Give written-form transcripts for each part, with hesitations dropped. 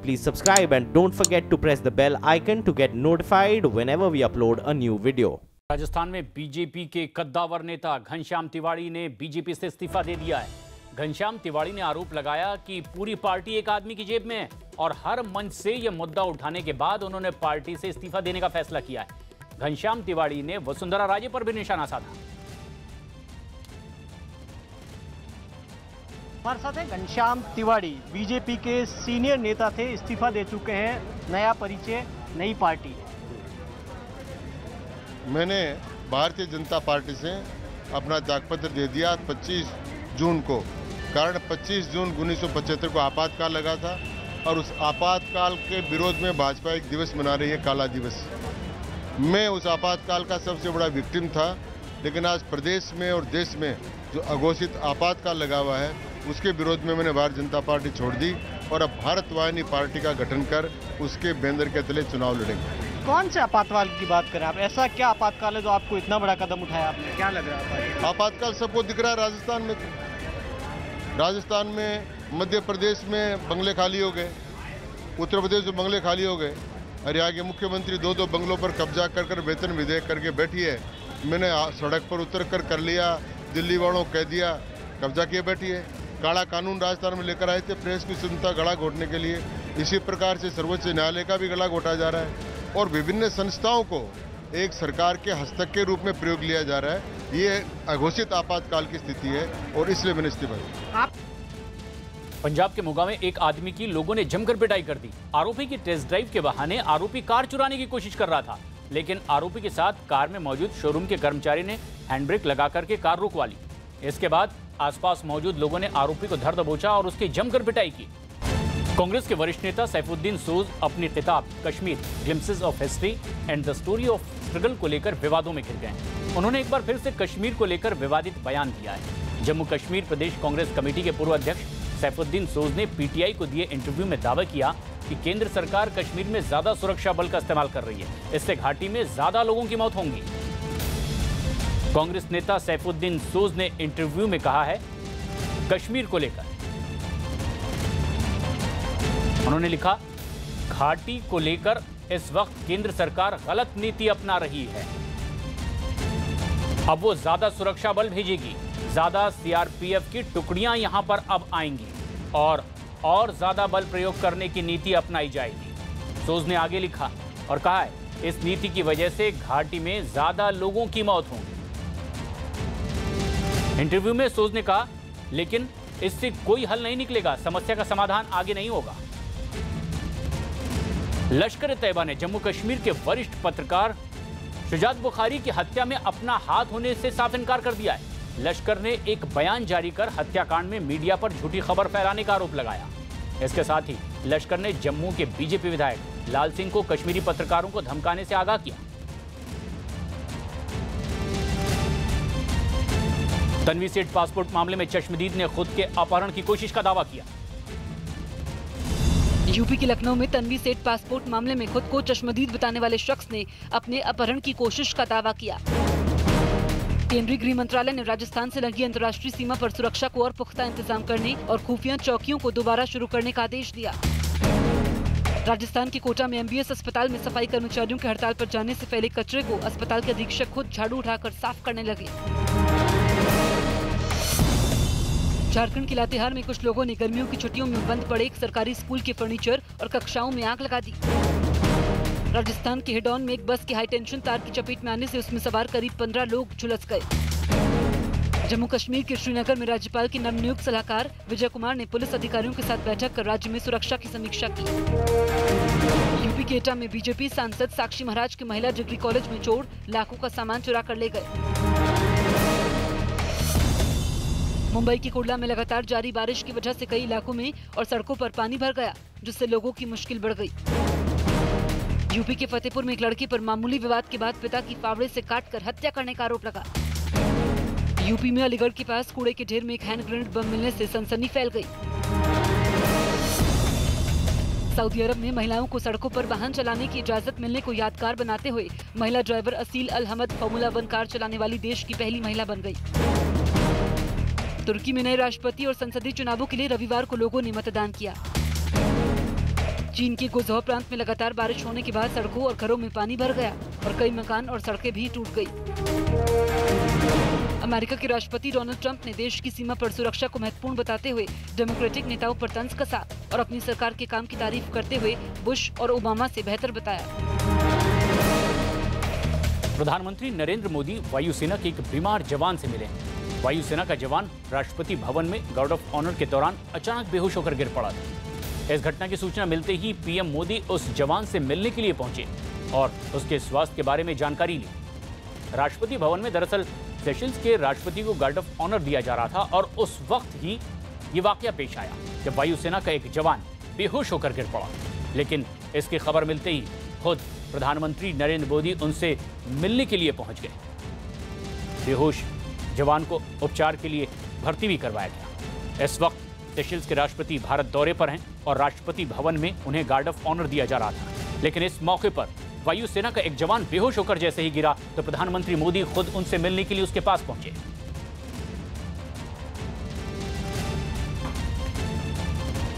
please subscribe and don't forget to press the bell icon to get notified whenever we upload a new video. Rajasthan में BJP के कद्दावर नेता घनश्याम तिवाड़ी ने BJP से इस्तीफा दे दिया है। घनश्याम तिवाड़ी ने आरोप लगाया कि पूरी पार्टी एक आदमी की जेब में है और हर मंच से यह मुद्दा उठाने के बाद उन्होंने पार्टी से इस्तीफा देने का फैसला किया है। घनश्याम तिवाड़ी ने वसुंधरा राजे पर भी निशाना साधा। हमारे साथ है घनश्याम तिवाड़ी, बीजेपी के सीनियर नेता थे, इस्तीफा दे चुके हैं। नया परिचय, नई पार्टी। मैंने भारतीय जनता पार्टी से अपना त्यागपत्र दे दिया 25 जून को। कारण 25 जून 1975 को आपातकाल लगा था और उस आपातकाल के विरोध में भाजपा एक दिवस मना रही है, काला दिवस। मैं उस आपातकाल का सबसे बड़ा विक्टिम था, लेकिन आज प्रदेश में और देश में जो अघोषित आपातकाल लगा हुआ है उसके विरोध में मैंने भारतीय जनता पार्टी छोड़ दी और अब भारत वाहिनी पार्टी का गठन कर उसके बैनर के तले चुनाव लड़ेंगे। कौन से आपातकाल की बात करें आप? ऐसा क्या आपातकाल है जो आपको इतना बड़ा कदम उठाया आपने? क्या लग रहा है? आपातकाल सबको दिख रहा है। राजस्थान में मध्य प्रदेश में बंगले खाली हो गए, उत्तर प्रदेश में बंगले खाली हो गए और यहाँ के मुख्यमंत्री दो बंगलों पर कब्जा कर वेतन विधेयक करके बैठी है। मैंने सड़क पर उतर कर लिया, दिल्ली वालों कह दिया कब्जा किए बैठी है। काला कानून राजस्थान में लेकर आए थे प्रेस की स्वतंत्रता गला घोटने के लिए। इसी प्रकार से सर्वोच्च न्यायालय का भी गला घोटा जा रहा है और विभिन्न संस्थाओं को एक सरकार के हस्तक के रूप में प्रयोग लिया जा रहा है। ये अघोषित आपातकाल की स्थिति है और इसलिए मैंने इस्तीफा दिया। पंजाब के मोगा में एक आदमी की लोगों ने जमकर पिटाई कर दी। आरोपी की टेस्ट ड्राइव के बहाने आरोपी कार चुराने की कोशिश कर रहा था, लेकिन आरोपी के साथ कार में मौजूद शोरूम के कर्मचारी ने हैंडब्रेक लगा करके कार रुकवा ली। इसके बाद आसपास मौजूद लोगों ने आरोपी को धर दबोचा और उसकी जमकर पिटाई की। कांग्रेस के वरिष्ठ नेता सैफुद्दीन सोज अपनी किताब Kashmir glimpses of history and the story of struggle को लेकर विवादों में घिर गए। उन्होंने एक बार फिर से कश्मीर को लेकर विवादित बयान दिया है। जम्मू कश्मीर प्रदेश कांग्रेस कमेटी के पूर्व अध्यक्ष सैफुद्दीन सोज ने पीटीआई को दिए इंटरव्यू में दावा किया कि केंद्र सरकार कश्मीर में ज्यादा सुरक्षा बल का इस्तेमाल कर रही है, इससे घाटी में ज्यादा लोगों की मौत होंगी। कांग्रेस नेता सैफुद्दीन सोज ने इंटरव्यू में कहा है कश्मीर को लेकर, उन्होंने लिखा घाटी को लेकर इस वक्त केंद्र सरकार गलत नीति अपना रही है। अब वो ज्यादा सुरक्षा बल भेजेगी, ज्यादा सीआरपीएफ की टुकड़ियां यहां पर अब आएंगी और ज्यादा बल प्रयोग करने की नीति अपनाई जाएगी। सोज ने आगे लिखा और कहा है इस नीति की वजह से घाटी में ज्यादा लोगों की मौत होगी। इंटरव्यू में सोज ने कहा लेकिन इससे कोई हल नहीं निकलेगा, समस्या का समाधान आगे नहीं होगा। लश्कर तैयबा ने जम्मू कश्मीर के वरिष्ठ पत्रकार शुजात बुखारी की हत्या में अपना हाथ होने से साफ इनकार कर दिया है। लश्कर ने एक बयान जारी कर हत्याकांड में मीडिया पर झूठी खबर फैलाने का आरोप लगाया। इसके साथ ही लश्कर ने जम्मू के बीजेपी विधायक लाल सिंह को कश्मीरी पत्रकारों को धमकाने से आगाह किया। तन्वी सेठ पासपोर्ट मामले में चश्मदीद ने खुद के अपहरण की कोशिश का दावा किया। यूपी के लखनऊ में तन्वी सेठ पासपोर्ट मामले में खुद को चश्मदीद बताने वाले शख्स ने अपने अपहरण की कोशिश का दावा किया। केंद्रीय गृह मंत्रालय ने राजस्थान से लगी अंतर्राष्ट्रीय सीमा पर सुरक्षा को और पुख्ता इंतजाम करने और खुफिया चौकियों को दोबारा शुरू करने का आदेश दिया। राजस्थान के कोटा में एमबीएस अस्पताल में सफाई कर्मचारियों के हड़ताल पर जाने से पहले कचरे को अस्पताल के अधीक्षक खुद झाड़ू उठाकर साफ करने लगे। झारखंड के लातेहार में कुछ लोगों ने गर्मियों की छुट्टियों में बंद पड़े एक सरकारी स्कूल के फर्नीचर और कक्षाओं में आग लगा दी। राजस्थान के हिडौन में एक बस के हाई टेंशन तार की चपेट में आने से उसमें सवार करीब 15 लोग झुलस गए। जम्मू कश्मीर के श्रीनगर में राज्यपाल के नवनियुक्त सलाहकार विजय कुमार ने पुलिस अधिकारियों के साथ बैठक कर राज्य में सुरक्षा की समीक्षा की। यूपी के एटा में बीजेपी सांसद साक्षी महाराज के महिला डिग्री कॉलेज में चोर लाखों का सामान चुरा कर ले गए। मुंबई की कुर्ला में लगातार जारी बारिश की वजह से कई इलाकों में और सड़कों पर पानी भर गया, जिससे लोगों की मुश्किल बढ़ गई। यूपी के फतेहपुर में एक लड़की पर मामूली विवाद के बाद पिता की फावड़े से काटकर हत्या करने का आरोप लगा। यूपी में अलीगढ़ के पास कूड़े के ढेर में एक हैंड ग्रेनेड बम मिलने से सनसनी फैल गई। सऊदी अरब में महिलाओं को सड़कों पर वाहन चलाने की इजाजत मिलने को यादगार बनाते हुए महिला ड्राइवर असील अल हमद फॉर्मूला 1 कार चलाने वाली देश की पहली महिला बन गई। तुर्की में नए राष्ट्रपति और संसदीय चुनावों के लिए रविवार को लोगों ने मतदान किया। चीन के गुजहौ प्रांत में लगातार बारिश होने के बाद सड़कों और घरों में पानी भर गया और कई मकान और सड़कें भी टूट गई। अमेरिका के राष्ट्रपति डोनाल्ड ट्रंप ने देश की सीमा पर सुरक्षा को महत्वपूर्ण बताते हुए डेमोक्रेटिक नेताओं पर तंज कसा और अपनी सरकार के काम की तारीफ करते हुए बुश और ओबामा से बेहतर बताया। प्रधानमंत्री नरेंद्र मोदी वायुसेना के एक बीमार जवान से मिले। वायुसेना का जवान राष्ट्रपति भवन में गार्ड ऑफ ऑनर के दौरान अचानक बेहोश होकर गिर पड़ा था। इस घटना की सूचना मिलते ही पीएम मोदी उस जवान से मिलने के लिए पहुंचे और उसके स्वास्थ्य के बारे में जानकारी ली। राष्ट्रपति भवन में दरअसल सेशल्स के राष्ट्रपति को गार्ड ऑफ ऑनर दिया जा रहा था और उस वक्त ही ये वाकया पेश आया जब वायुसेना का एक जवान बेहोश होकर गिर पड़ा। लेकिन इसकी खबर मिलते ही खुद प्रधानमंत्री नरेंद्र मोदी उनसे मिलने के लिए पहुंच गए। बेहोश जवान को उपचार के लिए भर्ती भी करवाया गया। इस वक्त सेशल्स के राष्ट्रपति भारत दौरे पर हैं और राष्ट्रपति भवन में उन्हें गार्ड ऑफ ऑनर दिया जा रहा था। लेकिन इस मौके पर वायुसेना का एक जवान बेहोश होकर जैसे ही गिरा तो प्रधानमंत्री मोदी खुद उनसे मिलने के लिए उसके पास पहुंचे।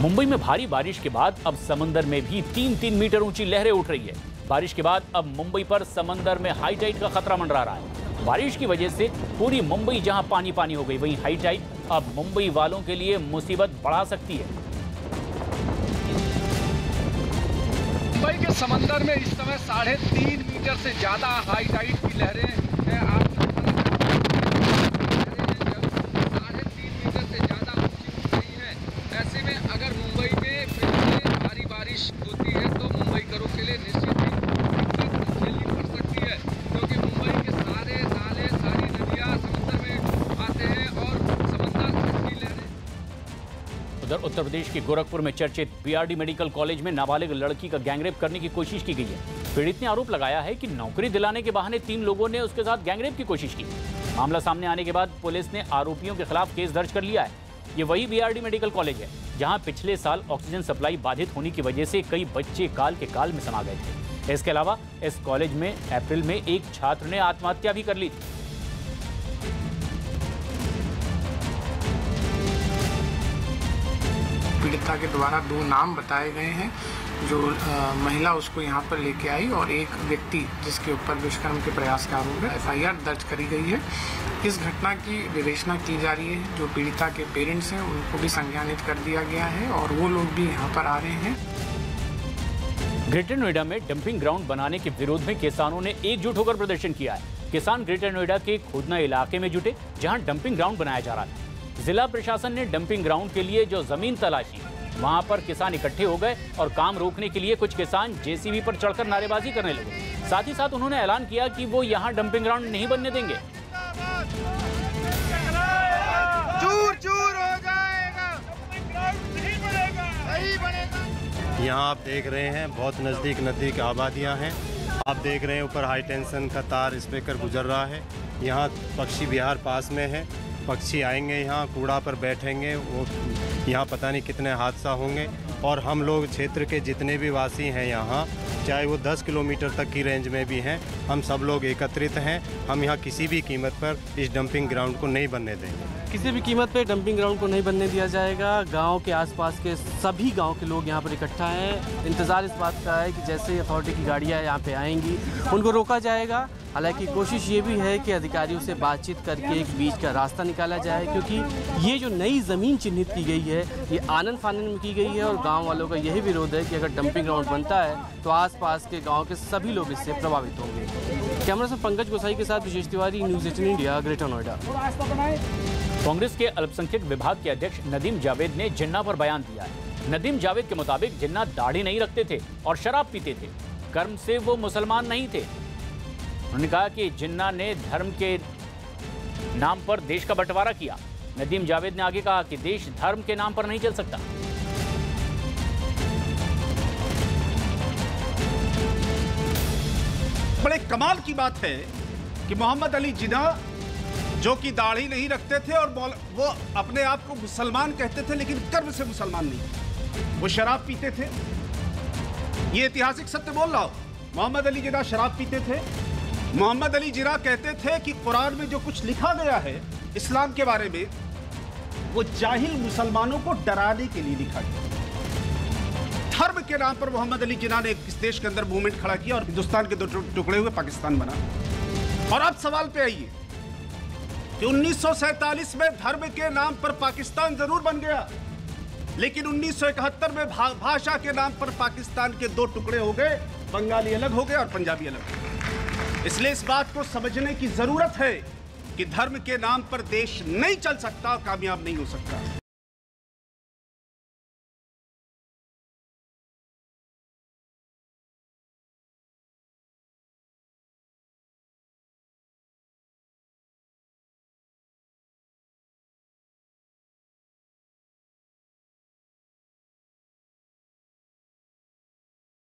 मुंबई में भारी बारिश के बाद अब समंदर में भी 3-3 मीटर ऊंची लहरें उठ रही है। बारिश के बाद अब मुंबई पर समंदर में हाई टाइड का खतरा मंडरा रहा है। बारिश की वजह से पूरी मुंबई जहां पानी पानी हो गई, वहीं हाई टाइड अब मुंबई वालों के लिए मुसीबत बढ़ा सकती है। मुंबई के समंदर में इस समय 3.5 मीटर से ज्यादा हाई टाइड की लहरें हैं। आप 3.5 मीटर से ज्यादा ऊंची उठ रही है। ऐसे में अगर मुंबई में फिर से भारी बारिश होती है तो मुंबई करों के लिए निश्चित ही दिक्कत झेलनी पड़ सकती है, क्योंकि मुंबई के सारे नाले, सारी नदियां समुद्र में आते हैं और समंदर की लहरें। उधर उत्तर प्रदेश के गोरखपुर में चर्चित बीआरडी मेडिकल कॉलेज में नाबालिग लड़की का गैंगरेप करने की कोशिश की गई है। पीड़ित ने आरोप लगाया है कि नौकरी दिलाने के बहाने 3 लोगों ने उसके साथ गैंगरेप की कोशिश की। मामला सामने आने के बाद पुलिस ने आरोपियों के खिलाफ केस दर्ज कर लिया है। ये वही बीआरडी मेडिकल कॉलेज है जहां पिछले साल ऑक्सीजन सप्लाई बाधित होने की वजह से कई बच्चे काल के काल में समा गए थे। इसके अलावा इस कॉलेज में अप्रैल में एक छात्र ने आत्महत्या भी कर ली थी। पीड़िता के द्वारा 2 नाम बताए गए हैं, जो महिला उसको यहाँ पर लेके आई और एक व्यक्ति जिसके ऊपर दुष्कर्म के प्रयास का आरोप है। FIR दर्ज करी गई है। इस घटना की विवेचना की जा रही है। जो पीड़िता के पेरेंट्स हैं उनको भी संज्ञानित कर दिया गया है और वो लोग भी यहाँ पर आ रहे हैं। ग्रेटर नोएडा में डंपिंग ग्राउंड बनाने के विरोध में किसानों ने एकजुट होकर प्रदर्शन किया है। किसान ग्रेटर नोएडा के खोदना इलाके में जुटे जहां डंपिंग ग्राउंड बनाया जा रहा था। जिला प्रशासन ने डंपिंग ग्राउंड के लिए जो जमीन तलाशी, वहां पर किसान इकट्ठे हो गए और काम रोकने के लिए कुछ किसान जेसीबी पर चढ़कर नारेबाजी करने लगे। साथ ही साथ उन्होंने ऐलान किया कि वो यहां डंपिंग ग्राउंड नहीं बनने देंगे। चूर चूर हो जाएगा, नहीं बनेगा, नहीं बनेगा। यहाँ आप देख रहे हैं बहुत नज़दीक नदी की आबादियाँ हैं। आप देख रहे हैं ऊपर हाई टेंशन का तार स्पीकर गुजर रहा है। यहाँ पक्षी विहार पास में है। पक्षी आएंगे यहाँ, कूड़ा पर बैठेंगे, वो यहाँ पता नहीं कितने हादसा होंगे। और हम लोग क्षेत्र के जितने भी वासी हैं यहाँ, चाहे वो 10 किलोमीटर तक की रेंज में भी हैं, हम सब लोग एकत्रित हैं। हम यहाँ किसी भी कीमत पर इस डंपिंग ग्राउंड को नहीं बनने देंगे। किसी भी कीमत पे डंपिंग ग्राउंड को नहीं बनने दिया जाएगा। गांव के आसपास के सभी गांव के लोग यहाँ पर इकट्ठा हैं। इंतज़ार इस बात का है कि जैसे अथॉरिटी की गाड़ियाँ यहाँ पे आएंगी उनको रोका जाएगा। हालांकि कोशिश ये भी है कि अधिकारियों से बातचीत करके एक बीच का रास्ता निकाला जाए, क्योंकि ये जो नई ज़मीन चिन्हित की गई है ये आनन फानन में की गई है और गाँव वालों का यही विरोध है कि अगर डंपिंग ग्राउंड बनता है तो आसपास के गाँव के सभी लोग इससे प्रभावित होंगे। कैमरा से पंकज गोसाई के साथ Vishesh Tiwari, news 18 India, Greater Noida. Congress के अल्पसंख्यक विभाग के अध्यक्ष नदीम जावेद ने जिन्ना पर बयान दिया है। नदीम जावेद के मुताबिक जिन्ना दाढ़ी नहीं रखते थे और शराब पीते थे। कर्म से वो मुसलमान नहीं थे। उन्होंने कहा कि जिन्ना ने धर्म के नाम पर देश का बंटवारा किया। नदीम जावेद ने आगे कहा कि देश धर्म के नाम पर नहीं चल सकता। बड़े कमाल की बात है कि मोहम्मद अली जिन्ना, जो कि दाढ़ी नहीं रखते थे और वो अपने आप को मुसलमान कहते थे, लेकिन कर्म से मुसलमान नहीं। वो शराब पीते थे। ये ऐतिहासिक सत्य बोल रहा हूं। मोहम्मद अली जिन्ना शराब पीते थे। मोहम्मद अली जिन्ना कहते थे कि कुरान में जो कुछ लिखा गया है इस्लाम के बारे में, वो जाहिल मुसलमानों को डराने के लिए लिखा गया। धर्म के नाम पर मोहम्मद अली जिन्ना ने इस देश के अंदर मूवमेंट खड़ा किया और हिंदुस्तान के 2 टुकड़े हुए पाकिस्तान बना। और अब सवाल पे आइए कि 1947 में धर्म के नाम पर पाकिस्तान जरूर बन गया, लेकिन 1971 में भाषा के नाम पर पाकिस्तान के 2 टुकड़े हो गए, बंगाली अलग हो गए और पंजाबी अलग। इसलिए इस बात को समझने की जरूरत है कि धर्म के नाम पर देश नहीं चल सकता, कामयाब नहीं हो सकता।